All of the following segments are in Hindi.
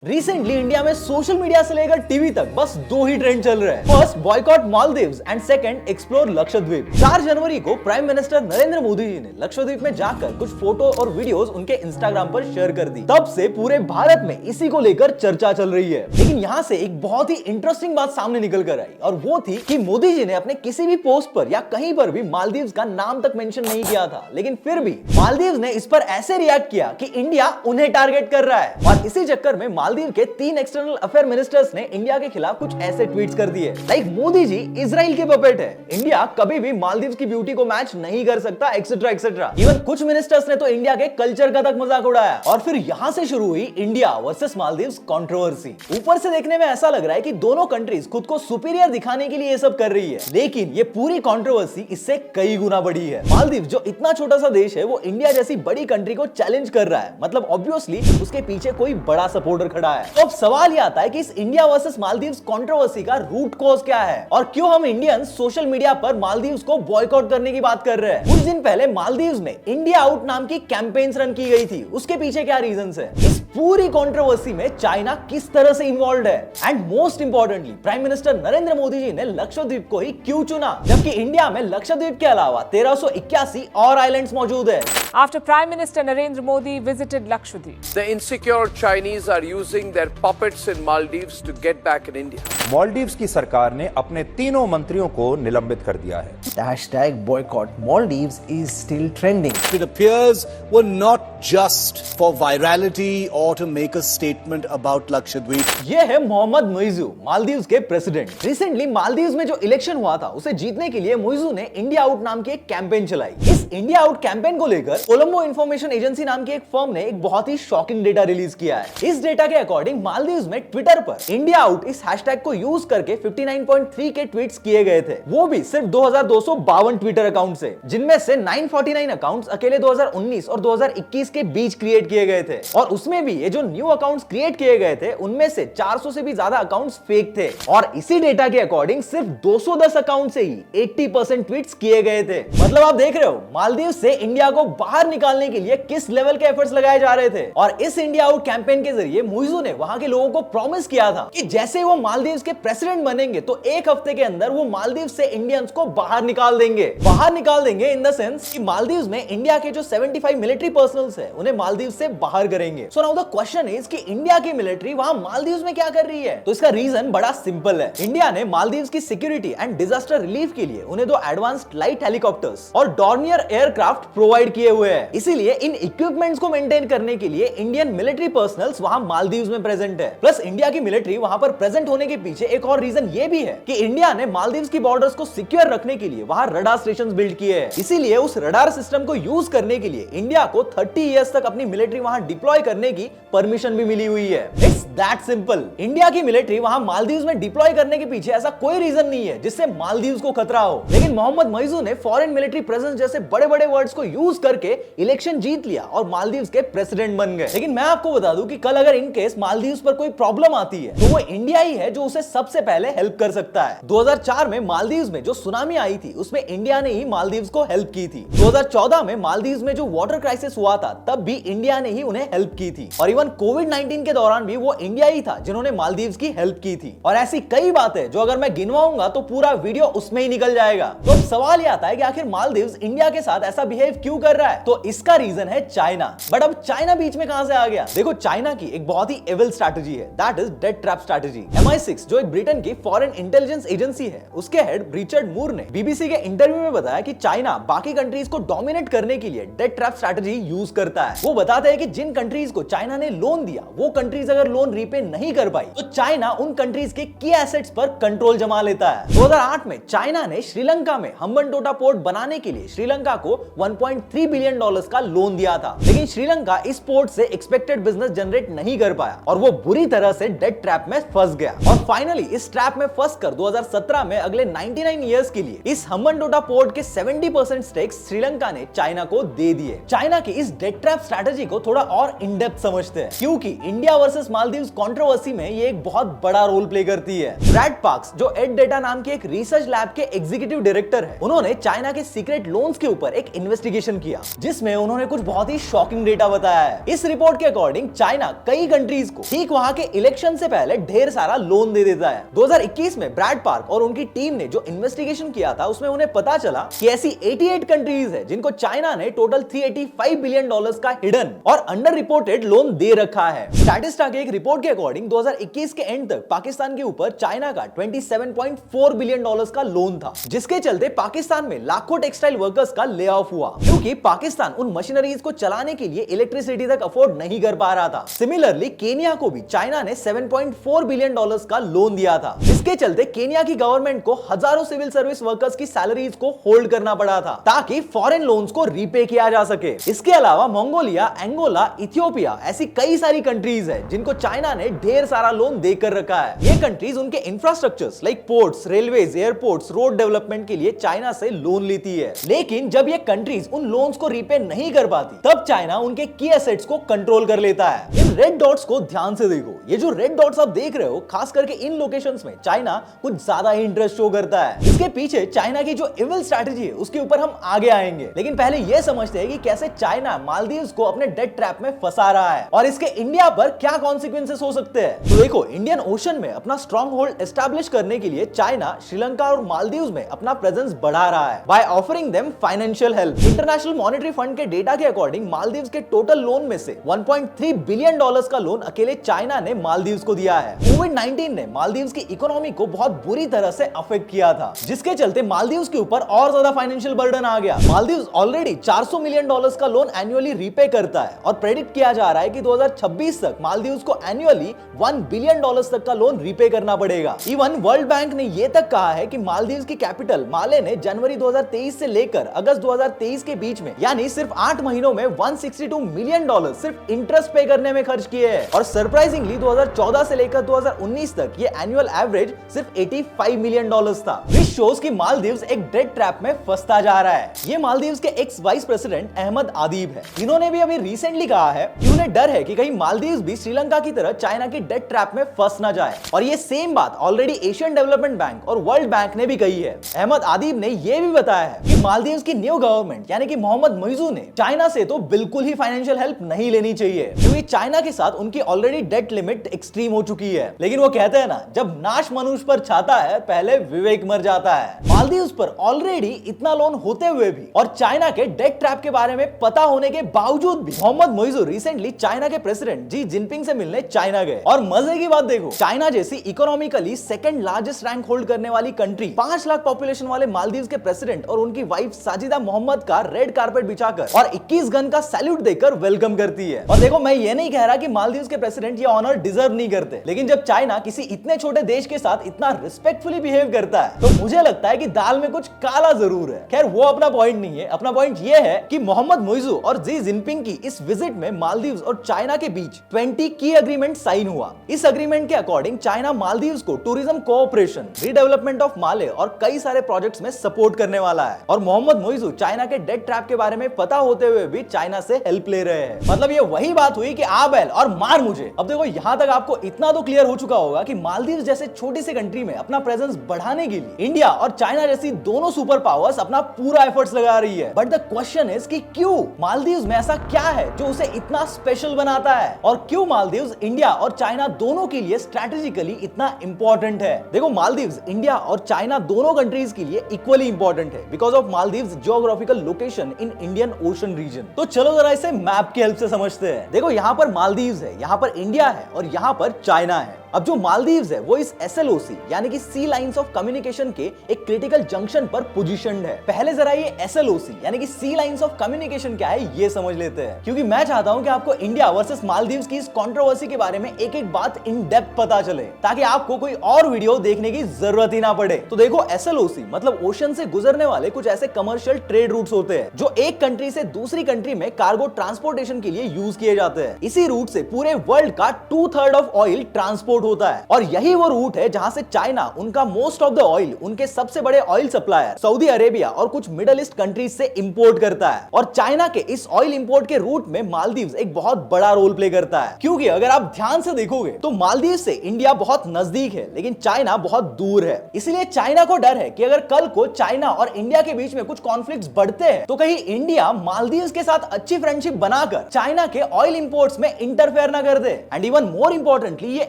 रिसेंटली इंडिया में सोशल मीडिया से लेकर टीवी तक बस दो ही ट्रेंड चल रहे हैं। First, boycott Maldives and second, explore Lakshadweep. 4 जनवरी को प्राइम मिनिस्टर नरेंद्र मोदी जी ने लक्षद्वीप में जाकर कुछ फोटो और वीडियोस उनके इंस्टाग्राम पर शेयर कर दी। तब से पूरे भारत में इसी को लेकर चर्चा चल रही है। लेकिन यहाँ से एक बहुत ही इंटरेस्टिंग बात सामने निकल कर आई और वो थी कि मोदी जी ने अपने किसी भी पोस्ट पर या कहीं पर भी मालदीव्स का नाम तक मेंशन नहीं किया था। लेकिन फिर भी मालदीव्स ने इस पर ऐसे रिएक्ट किया कि इंडिया उन्हें टारगेट कर रहा है। और इसी चक्कर में मालदीव के 3 एक्सटर्नल अफेयर मिनिस्टर्स ने इंडिया के खिलाफ कुछ ऐसे ट्वीट्स कर दिए लाइक मोदी जी इजराइल के पपेट है, इंडिया कभी भी मालदीव की ब्यूटी को मैच नहीं कर सकता, एक्सेट्रा एक्सेट्रा। इवन कुछ मिनिस्टर्स ने तो इंडिया के कल्चर का तक मजाक उड़ाया। और फिर यहां से शुरू हुई इंडिया वर्सेस मालदीव्स कंट्रोवर्सी। ऊपर से देखने में ऐसा लग रहा है कि दोनों कंट्रीज खुद को सुपीरियर दिखाने के लिए ये सब कर रही है, लेकिन ये पूरी कंट्रोवर्सी इससे कई गुना बड़ी है। मालदीव जो इतना छोटा सा देश है, वो इंडिया जैसी बड़ी कंट्री को चैलेंज कर रहा है, मतलब ऑब्वियसली उसके पीछे कोई बड़ा सपोर्टर खड़ा है। तो अब सवाल यह आता है कि इस इंडिया वर्सेस मालदीव्स कंट्रोवर्सी का रूट कॉज क्या है और क्यों हम इंडियंस सोशल मीडिया पर मालदीव्स को बॉयकॉट करने की बात कर रहे हैं। कुछ दिन पहले मालदीव्स में इंडिया आउट नाम की कैंपेन्स रन की गई थी, उसके पीछे क्या रीजंस है, इस पूरी कंट्रोवर्सी में चाइना किस तरह से इन्वॉल्व है, and most importantly prime minister Narendra Modi ji ने लक्षद्वीप को ही क्यों चुना, जबकि इंडिया में लक्षद्वीप के अलावा 1381 और आइलैंड्स मौजूद है। After Prime Minister Narendra Modi visited Lakshadweep, The insecure Chinese are using their puppets in Maldives to get back in India. Maldives की सरकार ने अपने तीनों मंत्रियों को निलंबित कर दिया है। The hashtag boycott Maldives is still trending. It appears were not just for virality or to make a statement about Lakshadweep. ये है मोहम्मद मुइज़ू, मालदीव्स के प्रेसिडेंट। रिसेंटली मालदीव्स में जो इलेक्शन हुआ था उसे जीतने के लिए मुइज़ू ने इंडिया आउट नाम की एक कैंपेन चलाई। इस इंडिया आउट कैंपेन को लेकर कोलंबो इंफॉर्मेशन एजेंसी नाम की एक फर्म ने एक बहुत ही शॉकिंग डेटा रिलीज किया है। इस डेटा के अकॉर्डिंग मालदीव्स में ट्विटर पर इंडिया आउट इस हैशटैग को यूज करके 59.3 के ट्वीट्स किए गए थे, वो भी सिर्फ 2252 ट्विटर अकाउंट से, जिनमें से 949 अकाउंट्स अकेले 2019 और 2021 के बीच क्रिएट किए गए थे। और उसमें भी ये जो न्यू अकाउंट्स क्रिएट किए गए थे उनमें से 400 से भी ज्यादा अकाउंट्स फेक थे। और इसी डेटा के अकॉर्डिंग सिर्फ 210 अकाउंट से ही 80% ट्वीट्स किए गए थे। मतलब आप देख रहे हो मालदीव से इंडिया को बाहर निकालने के लिए किस लेवल के एफर्ट्स लगाए जा रहे थे। और इस इंडिया आउट कैंपेन के जरिए मुइज़ू ने वहां के लोगों को प्रॉमिस किया था कि जैसे वो मालदीव्स के प्रेसिडेंट बनेंगे तो एक हफ्ते के अंदर वो मालदीव से इंडियंस को बाहर निकाल देंगे। बाहर निकाल देंगे इन द सेंस कि मालदीव्स में इंडिया के जो 75 मिलिट्री पर्सनल्स है उन्हें मालदीव से बाहर करेंगे। So now the question is कि इंडिया की मिलिट्री वहां मालदीव्स में क्या कर रही है। तो इसका रीजन बड़ा सिंपल है। इंडिया ने मालदीव्स की सिक्योरिटी एंड डिजास्टर रिलीफ के लिए उन्हें 2 एडवांस्ड लाइट हेलीकॉप्टर्स और डॉर्नियर एयरक्राफ्ट प्रोवाइड किए हुए हैं। इसीलिए इन इक्विपमेंट्स को मेंटेन करने के लिए इंडियन मिलिट्री पर्सनल्स वहां मालदीव्स में प्रेजेंट है। प्लस इंडिया की मिलिट्री वहां पर प्रेजेंट होने के पीछे एक और रीजन ये भी है कि इंडिया ने मालदीव्स की बॉर्डर्स को सिक्योर रखने के लिए वहां रडार स्टेशंस बिल्ड किए हैं। इसीलिए उस रडार सिस्टम को यूज करने के लिए इंडिया को 30 इयर्स तक अपनी मिलिट्री वहां डिप्लॉय करने की परमिशन भी मिली हुई है। It's that simple. इंडिया की मिलिट्री वहां मालदीव्स में डिप्लॉय करने के पीछे ऐसा कोई रीजन नहीं है जिससे मालदीव्स को खतरा हो। लेकिन मोहम्मद मुइज़ू ने फॉरेन मिलिट्री प्रेजेंस जैसे बड़े बड़े वर्ड्स को यूज करके इलेक्शन जीत लिया और मालदीव्स के प्रेसिडेंट बन गए। लेकिन मैं आपको बता दूं कि कल अगर इन केस मालदीव्स पर कोई प्रॉब्लम आती है तो वो इंडिया ही है जो उसे सबसे पहले हेल्प कर सकता है। 2004 में मालदीव्स में जो सुनामी आई थी उसमें इंडिया ने ही मालदीव्स को हेल्प की थी। 2014 में मालदीव्स में जो वाटर क्राइसिस हुआ था तब भी इंडिया ने ही उन्हें हेल्प की थी। और इवन कोविड-19 के दौरान भी वो इंडिया ही था जिन्होंने मालदीव्स की हेल्प की थी। और ऐसी कई बातें जो अगर मैं गिनवाऊंगा तो पूरा वीडियो उसमें ही निकल जाएगा। तो अब सवाल यह आता है कि आखिर मालदीव्स इंडिया के साथ ऐसा बिहेव क्यों कर रहा है। तो इसका रीजन है चाइना। बट अब चाइना बीच में कहां से आ गया। देखो चाइना की एक बहुत ही एविल स्ट्रैटेजी है, that is death trap strategy. MI6 जो एक ब्रिटेन की फॉरेन इंटेलिजेंस एजेंसी है उसके हेड रिचर्ड मूर ने बीबीसी के इंटरव्यू में बताया कि चाइना बाकी कंट्रीज को डोमिनेट करने के लिए डेथ ट्रैप स्ट्रैटेजी यूज करता है। वो बताते हैं कि जिन कंट्रीज को चाइना ने लोन दिया वो कंट्रीज अगर लोन रीपे नहीं कर पाई तो चाइना उन कंट्रीज के की एसेट्स पर कंट्रोल जमा लेता है। 2008 में चाइना ने श्रीलंका में हम्बनटोटा पोर्ट बनाने के लिए श्रीलंका को $1.3 बिलियन का लोन दिया था। लेकिन श्रीलंका इस पोर्ट से एक्सपेक्टेड बिजनेस जनरेट नहीं कर पाया और वो बुरी तरह से डेथ ट्रैप में फंस गया। और फाइनली इस ट्रैप में फंसकर 2017 में अगले 99 इयर्स के लिए इस हम्बनटोटा पोर्ट के 70% स्टेक्स श्रीलंका ने चाइना को दे दिए। चाइना की इस डेथ ट्रैप स्ट्रैटेजी को थोड़ा और इन डेप्थ समझते हैं क्योंकि इंडिया वर्सेस मालदीव्स कंट्रोवर्सी में ये एक बहुत बड़ा रोल प्ले करती है। ब्रैड पार्क्स जो एड डेटा नाम के एक रिसर्च लैब के एग्जीक्यूटिव डायरेक्टर है, उन्होंने चाइना के सीक्रेट लोन्स के ऊपर ऊपर एक इन्वेस्टिगेशन किया जिसमें उन्होंने कुछ बहुत ही शॉकिंग डेटा बताया है। इस रिपोर्ट के अकॉर्डिंग चाइना कई कंट्रीज को ठीक वहां के इलेक्शन से पहले ढेर सारा लोन दे देता है। 2021 में ब्रैड पार्क और उनकी टीम ने जो इन्वेस्टिगेशन किया था उसमें उन्हें पता चला कि ऐसी 88 कंट्रीज है जिनको चाइना ने टोटल 385 बिलियन डॉलर्स का हिडन और अंडर रिपोर्टेड लोन दे रखा है। स्टैटिस्टा के एक रिपोर्ट के अकॉर्डिंग 2021 के एंड तक पाकिस्तान के ऊपर चाइना का 27.4 बिलियन डॉलर्स का लोन था, जिसके चलते पाकिस्तान में लाखों टेक्सटाइल वर्कर्स का ले ऑफ हुआ क्योंकि पाकिस्तान उन मशीनरीज को चलाने के लिए इलेक्ट्रिसिटी तक अफोर्ड नहीं कर पा रहा था। सिमिलरली केनिया को भी चाइना ने 7.4 बिलियन डॉलर्स का लोन दिया था, जिसके चलते केनिया की गवर्नमेंट को हजारों सिविल सर्विस वर्कर्स की सैलरीज को होल्ड करना पड़ा था ताकि फॉरेन लोन्स को रीपे किया जा सके। इसके अलावा मंगोलिया, एंगोला, इथियोपिया ऐसी कई सारी कंट्रीज है जिनको चाइना ने ढेर सारा लोन देकर रखा है। ये कंट्रीज उनके infrastructures like ports, railways, airports, road development के लिए चाइना से लोन लेती है। लेकिन जब ये कंट्रीज उन लोन्स को रीपे नहीं कर पाती तब चाइना उनके की एसेट्स को कंट्रोल कर लेता है। इन रेड डॉट्स को ध्यान से देखो, ये जो रेड डॉट्स आप देख रहे हो खास करके इन लोकेशंस में चाइना कुछ ज्यादा ही इंटरेस्ट शो करता है। इसके पीछे चाइना की जो इविल स्ट्रैटेजी है उसके ऊपर हम आगे आएंगे, लेकिन पहले ये समझते हैं कि कैसे चाइना मालदीव्स को अपने डेट ट्रैप में फंसा रहा है और इसके इंडिया पर क्या कॉन्सिक्वेंसेस हो सकते हैं। तो देखो, इंडियन ओशन में अपना स्ट्रॉन्ग होल्ड एस्टैब्लिश करने के लिए चाइना श्रीलंका और मालदीव्स में अपना प्रेजेंस बढ़ा रहा है by offering them financial help. International monetary fund के डेटा के अकॉर्डिंग मालदीव्स के टोटल लोन में से 1.3 बिलियन डॉलर्स का लोन अकेले चाइना ने मालदीव्स को दिया है। कोविड-19 ने मालदीव्स की इकोनॉमी को बहुत बुरी तरह से अफेक्ट किया था, जिसके चलते मालदीव्स के ऊपर और ज्यादा फाइनेंशियल बर्डन आ गया। मालदीव्स ऑलरेडी 400 मिलियन डॉलर्स का लोन एनुअली रीपे करता है और प्रेडिक्ट किया जा रहा है कि 2026 तक मालदीव्स को एनुअली 1 बिलियन डॉलर्स तक का लोन रीपे करना पड़ेगा। इवन वर्ल्ड बैंक ने यह तक कहा है कि मालदीव्स की कैपिटल माले ने जनवरी 2023 से लेकर अगस्त 2023 के बीच में यानी सिर्फ 8 महीनों में 162 मिलियन डॉलर सिर्फ इंटरेस्ट पे करने में खर्च किए हैं और सरप्राइजिंगली 2014 से लेकर 2019 तक ये एनुअल एवरेज सिर्फ 85 मिलियन डॉलर्स था। दिस शोज कि मालदीव्स एक डेट ट्रैप में फंसता जा रहा है। ये मालदीव्स के एक्स वाइस प्रेसिडेंट अहमद आदीब है। इन्होंने भी अभी रिसेंटली कहा है कि उन्हें डर है कि कहीं मालदीव्स भी श्रीलंका की तरह चाइना की डेट ट्रैप में फंस ना जाए और ये सेम बात ऑलरेडी एशियन डेवलपमेंट बैंक और वर्ल्ड बैंक ने भी कही है। अहमद आदीब ने यह भी बताया है कि मालदीव्स की न्यू गवर्नमेंट यानी कि मोहम्मद मुइज़ू ने चाइना से तो बिल्कुल ही फाइनेंशियल हेल्प नहीं लेनी चाहिए क्योंकि चाइना के साथ उनकी ऑलरेडी डेट लिमिट एक्सट्रीम हो चुकी है। लेकिन वो कहते हैं ना, जब नाश मनुष्य पर छाता है पहले विवेक मर जाता है। मालदीव्स पर ऑलरेडी इतना लोन होते हुए भी और चाइना के डेट ट्रैप के बारे में पता होने के बावजूद भी मोहम्मद मुइज़ू रिसेंटली चाइना के प्रेसिडेंट जी जिनपिंग से मिलने चाइना गए। और मजे की बात देखो, चाइना जैसी economically second largest rank hold करने वाली कंट्री 5 लाख पॉपुलेशन वाले मालदीव्स के प्रेसिडेंट और उनकी वाइफ साजिदा मोहम्मद का रेड कारपेट बिछाकर और 21 गन का सैल्यूट देकर वेलकम करती है। और देखो, मैं ये नहीं कह रहा कि मालदीव्स के प्रेसिडेंट ये ऑनर डिजर्व नहीं करते, लेकिन जब चाइना किसी इतने छोटे देश के साथ इतना रिस्पेक्टफुली बिहेव करता है तो मुझे लगता है कि दाल में कुछ काला जरूर है। खैर, वो अपना पॉइंट नहीं है। अपना पॉइंट ये है कि मोहम्मद मुइज़ू और जी जिनपिंग की इस विजिट में मालदीव्स और चाइना के बीच 20 की एग्रीमेंट साइन हुआ। इस एग्रीमेंट के अकॉर्डिंग चाइना मालदीव्स को टूरिज्म कोऑपरेशन, रीडेवलपमेंट ऑफ माले और कई सारे प्रोजेक्ट्स में सपोर्ट करने वाला है और मोहम्मद मुइज़ू चाइना के डेट ट्रैप के बारे में पता होते हुए भी चाइना से हेल्प ले रहे हैं। मतलब ये वही बात हुई कि आ बैल और मार मुझे। अब देखो, यहां तक आपको इतना तो क्लियर हो चुका होगा कि मालदीव्स जैसे छोटी सी कंट्री में अपना प्रेजेंस बढ़ाने के लिए इंडिया और चाइना जैसी दोनों सुपर पावर्स अपना पूरा एफर्ट्स लगा रही है। बट द क्वेश्चन इज कि क्यों मालदीव्स में ऐसा क्या है जो उसे इतना स्पेशल बनाता है और क्यों मालदीव्स इंडिया और चाइना दोनों के लिए स्ट्रैटेजिकली इतना इंपॉर्टेंट है। देखो, मालदीव्स इंडिया और चाइना दोनों कंट्रीज के लिए इक्वली इंपॉर्टेंट है because of Maldives geographical location in Indian Ocean region. तो चलो जरा इसे मैप की हेल्प से समझते हैं। देखो, यहाँ पर मालदीव्स है, यहाँ पर इंडिया है और यहाँ पर चाइना है। अब जो मालदीव्स है वो इस SLOC यानी कि सी लाइंस ऑफ कम्युनिकेशन के एक क्रिटिकल जंक्शन पर पोजीशनड है। पहले जरा ये SLOC यानी कि सी लाइंस ऑफ कम्युनिकेशन क्या है ये समझ लेते हैं, क्योंकि मैं चाहता हूं कि आपको इंडिया वर्सेस मालदीव्स की इस कंट्रोवर्सी के बारे में एक एक बात इन डेप्थ पता चले ताकि आपको कोई और वीडियो देखने की जरूरत ही ना पड़े। तो देखो, SLOC मतलब ओशन से गुजरने वाले कुछ ऐसे कमर्शियल ट्रेड रूट्स होते हैं जो एक कंट्री से दूसरी कंट्री में कार्गो ट्रांसपोर्टेशन के लिए यूज किए जाते हैं। इसी रूट से पूरे वर्ल्ड का 2/3 ऑफ ऑयल ट्रांसपोर्ट एक्सपोर्ट होता है और यही वो रूट है जहां से चाइना उनका मोस्ट ऑफ द ऑयल उनके सबसे बड़े ऑयल सप्लायर सऊदी अरेबिया और कुछ मिडिल ईस्ट कंट्रीज से इंपोर्ट करता है। और चाइना के इस ऑयल इंपोर्ट के रूट में मालदीव्स एक बहुत बड़ा रोल प्ले करता है, क्योंकि अगर आप ध्यान से देखोगे तो मालदीव से इंडिया बहुत नजदीक है लेकिन चाइना बहुत दूर है। इसलिए चाइना को डर है कि अगर कल को चाइना और इंडिया के बीच में कुछ कॉन्फ्लिक्ट्स बढ़ते हैं तो कहीं इंडिया मालदीव्स के साथ अच्छी फ्रेंडशिप बनाकर चाइना के ऑयल इंपोर्ट्स में इंटरफेयर ना कर दे। एंड इवन मोर इंपॉर्टेंटली ये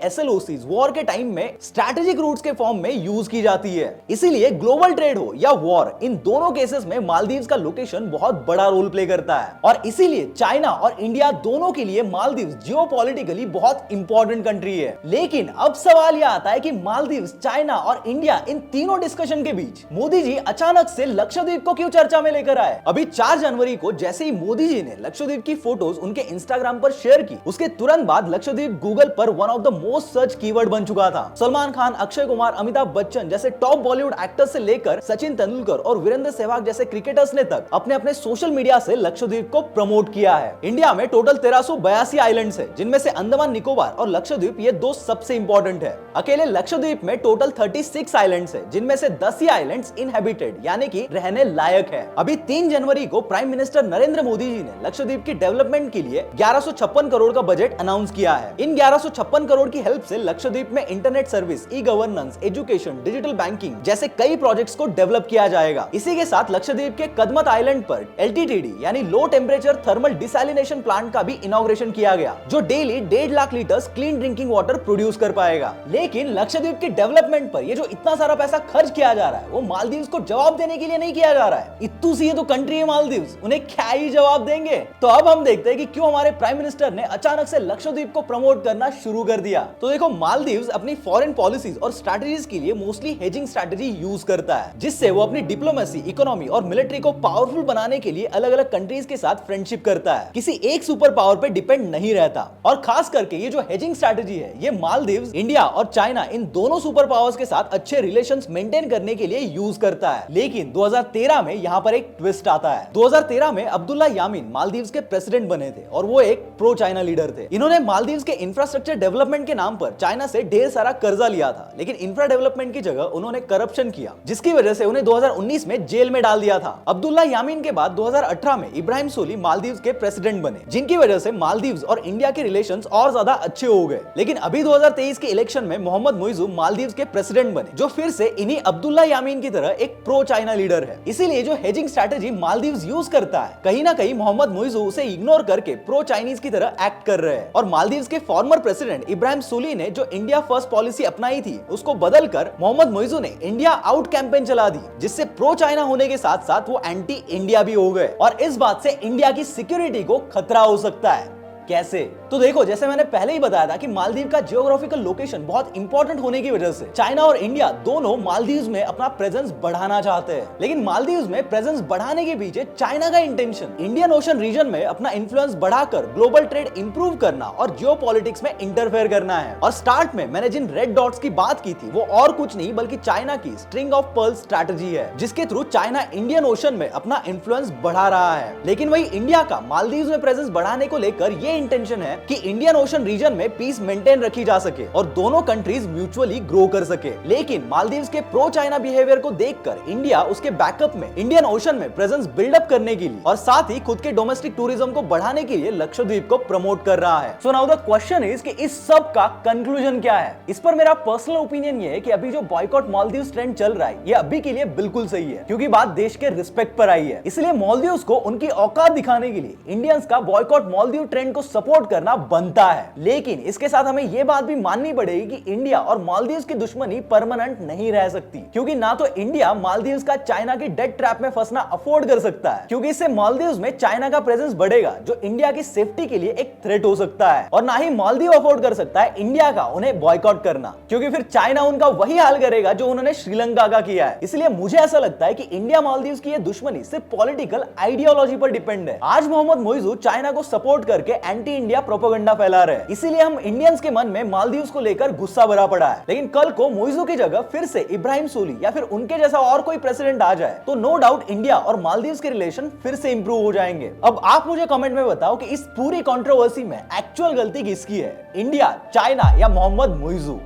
एसएलओसीज वॉर के टाइम में स्ट्रैटेजिक रूट्स के फॉर्म में यूज की जाती है। इसीलिए ग्लोबल ट्रेड हो या वॉर, इन दोनों केसेस में मालदीव्स का लोकेशन बहुत बड़ा रोल प्ले करता है और इसीलिए चाइना और इंडिया दोनों के लिए मालदीव्स जियोपॉलिटिकली बहुत इंपॉर्टेंट कंट्री है। लेकिन अब सवाल यह आता है कि मालदीव्स, चाइना और इंडिया, इन तीनों डिस्कशन के बीच मोदी जी अचानक से लक्षद्वीप को क्यों चर्चा में लेकर आए? अभी 4 जनवरी को जैसे ही मोदी जी ने लक्षद्वीप की फोटोज उनके इंस्टाग्राम पर शेयर की, उसके तुरंत बाद लक्षद्वीप गूगल पर one of the most search keyword बन चुका था। सलमान खान, अक्षय कुमार, अमिताभ बच्चन जैसे टॉप बॉलीवुड एक्टर्स से लेकर सचिन तेंदुलकर और वीरेंद्र सहवाग जैसे क्रिकेटर्स ने तक अपने अपने सोशल मीडिया से लक्षद्वीप को प्रमोट किया है। इंडिया में टोटल 1382 आइलैंड्स है, जिनमें से अंडमान निकोबार और लक्षद्वीप ये 2 सबसे इंपॉर्टेंट है। अकेले लक्षद्वीप में टोटल 36 आइलैंड्स है, जिनमें से 10 ही आइलैंड्स इनहैबिटेड यानी कि रहने लायक है। अभी 3 जनवरी को प्राइम मिनिस्टर नरेंद्र मोदी जी ने लक्षद्वीप की डेवलपमेंट के लिए 1156 करोड़ का बजट अनाउंस किया है। इन 1156 करोड़ की हेल्प से लक्षद्वीप में internet service, e governance, education, digital banking जैसे कई प्रोजेक्ट्स को डेवलप किया जाएगा। इसी के साथ लक्षद्वीप के कदमत आइलैंड पर LTTD यानी low temperature thermal desalination plant का भी इनॉग्रेशन किया गया, जो daily 1.5 lakh litres clean drinking water produce कर पाएगा। लेकिन लक्षद्वीप के डेवलपमेंट पर ये जो इतना सारा पैसा खर्च किया जा रहा है वो मालदीव्स को जवाब देने के लिए नहीं किया जा रहा है। इत्तू सी ये तो कंट्री है मालदीव्स, उन्हें क्या ही जवाब देंगे? तो अब हम देखते हैं कि क्यों हमारे प्राइम मिनिस्टर ने अचानक से लक्षद्वीप को प्रमोट करना शुरू कर दिया। तो देखो, मालदीव्स अपनी फॉरेन पॉलिसीज और स्ट्रैटेजीज के लिए मोस्टली हेजिंग स्ट्रैटेजी यूज करता है, जिससे वो अपनी डिप्लोमेसी, इकोनॉमी और मिलिट्री को पावरफुल बनाने के लिए अलग अलग कंट्रीज के साथ फ्रेंडशिप करता है, किसी एक सुपर पावर पे डिपेंड नहीं रहता। और खास करके ये जो हेजिंग स्ट्रैटेजी है ये मालदीव्स, इंडिया और चाइना इन दोनों सुपर पावर्स के साथ अच्छे रिलेशंस मेंटेन करने के लिए यूज करता है। लेकिन 2013 में यहाँ पर एक ट्विस्ट आता है। 2013 में अब्दुल्ला यामीन मालदीव्स के प्रेसिडेंट बने थे और वो एक प्रो चाइना लीडर थे। इन्होंने मालदीव्स के इंफ्रास्ट्रक्चर डेवलपमेंट के नाम पर चाइना से ढेर सारा कर्जा लिया था, लेकिन इंफ्रा डेवलपमेंट की जगह उन्होंने करप्शन किया, जिसकी वजह से उन्हें 2019 में जेल में डाल दिया था। अब्दुल्ला यामीन के बाद 2018 में इब्राहिम सोली मालदीव्स के प्रेसिडेंट बने, जिनकी वजह से मालदीव्स और इंडिया के रिलेशंस और ज्यादा अच्छे हो गए। लेकिन अभी 2023 के इलेक्शन में मोहम्मद मुइज़्ज़ू मालदीव्स के प्रेसिडेंट बने, जो फिर से इन्हीं अब्दुल्ला यामीन की तरह एक प्रो चाइना लीडर है। इसीलिए जो हेजिंग स्ट्रैटेजी मालदीव्स यूज करता है, कहीं ना कहीं मोहम्मद मुइज़्ज़ू उसे इग्नोर करके प्रो चाइनीज की तरह एक्ट कर रहे हैं। और मालदीव्स के फॉर्मर प्रेसिडेंट इब्राहिम सोली ने जो इंडिया फर्स्ट पॉलिसी अपनाई थी, उसको बदलकर मोहम्मद मुइज़्ज़ू ने इंडिया आउट कैंपेन चला दी, जिससे प्रो चाइना होने के साथ साथ वो एंटी इंडिया भी हो गए। और इस बात से इंडिया की सिक्योरिटी को खतरा हो सकता है। कैसे? तो देखो, जैसे मैंने पहले ही बताया था कि मालदीव का जियोग्राफिकल लोकेशन बहुत इंपॉर्टेंट होने की वजह से चाइना और इंडिया दोनों मालदीव्स में अपना प्रेजेंस बढ़ाना चाहते हैं। लेकिन मालदीव्स में प्रेजेंस बढ़ाने के पीछे चाइना का इंटेंशन इंडियन ओशन रीजन में अपना इन्फ्लुएंस बढ़ाकर ग्लोबल ट्रेड इंप्रूव करना और जियोपॉलिटिक्स में इंटरफेयर करना है। और स्टार्ट में मैंने जिन रेड डॉट्स की बात की थी वो और कुछ नहीं बल्कि चाइना की स्ट्रिंग ऑफ पर्ल स्ट्रैटेजी है, जिसके थ्रू चाइना इंडियन ओशन में अपना इन्फ्लुएंस बढ़ा रहा है। लेकिन वही इंडिया का मालदीव्स में प्रेजेंस बढ़ाने को लेकर ये इंटेंशन है कि इंडियन ओशन रीजन में पीस मेंटेन रखी जा सके और दोनों कंट्रीज म्यूचुअली ग्रो कर सके। लेकिन मालदीव्स के प्रो चाइना बिहेवियर को देखकर इंडिया उसके बैकअप में इंडियन ओशन में प्रेजेंस बिल्डअप करने के लिए और साथ ही खुद के डोमेस्टिक टूरिज्म को बढ़ाने के लिए लक्षद्वीप को प्रमोट कर रहा है। So now the question is कि इस सब का कंक्लूजन क्या है? इस पर मेरा पर्सनल ओपिनियन ये है कि अभी जो बॉयकॉट मालदीव्स ट्रेंड चल रहा है ये अभी के लिए बिल्कुल सही है, क्योंकि बात देश के रिस्पेक्ट पर आई है। इसलिए मालदीव्स को उनकी औकात दिखाने के लिए इंडियंस का बॉयकॉट मालदीव ट्रेंड को सपोर्ट करना बनता है। लेकिन इसके साथ हमें यह बात भी माननी पड़ेगी कि इंडिया और मालदीव्स की दुश्मनी परमानेंट नहीं रह सकती, क्योंकि ना तो इंडिया मालदीव्स का चाइना की डेट ट्रैप में फंसना अफोर्ड कर सकता है, क्योंकि इससे मालदीव्स में चाइना का प्रेजेंस बढ़ेगा जो इंडिया की सेफ्टी के लिए एक थ्रेट हो सकता है। और ना ही मालदीव अफोर्ड कर सकता है इंडिया का उन्हें बॉयकॉट करना, क्योंकि फिर चाइना उनका वही हाल करेगा जो उन्होंने श्रीलंका का किया है। इसलिए मुझे ऐसा लगता है कि इंडिया मालदीव्स की यह दुश्मनी सिर्फ पॉलिटिकल आइडियोलॉजी पर डिपेंड है। आज मोहम्मद मुइज़्ज़ू चाइना को सपोर्ट करके एंटी इंडिया प्रोपेगेंडा फैला रहे हैं। इसीलिए हम इंडियंस के मन में मालदीव्स को लेकर गुस्सा भरा पड़ा है। लेकिन कल को मोइजू की जगह फिर से इब्राहिम सोली या फिर उनके जैसा और कोई प्रेसिडेंट आ जाए तो नो डाउट इंडिया और मालदीव्स के रिलेशन फिर से इंप्रूव हो जाएंगे। अब आप मुझे कमेंट में बताओ कि इस पूरी कंट्रोवर्सी में एक्चुअल गलती किसकी है, इंडिया, चाइना या मोहम्मद मोइजू।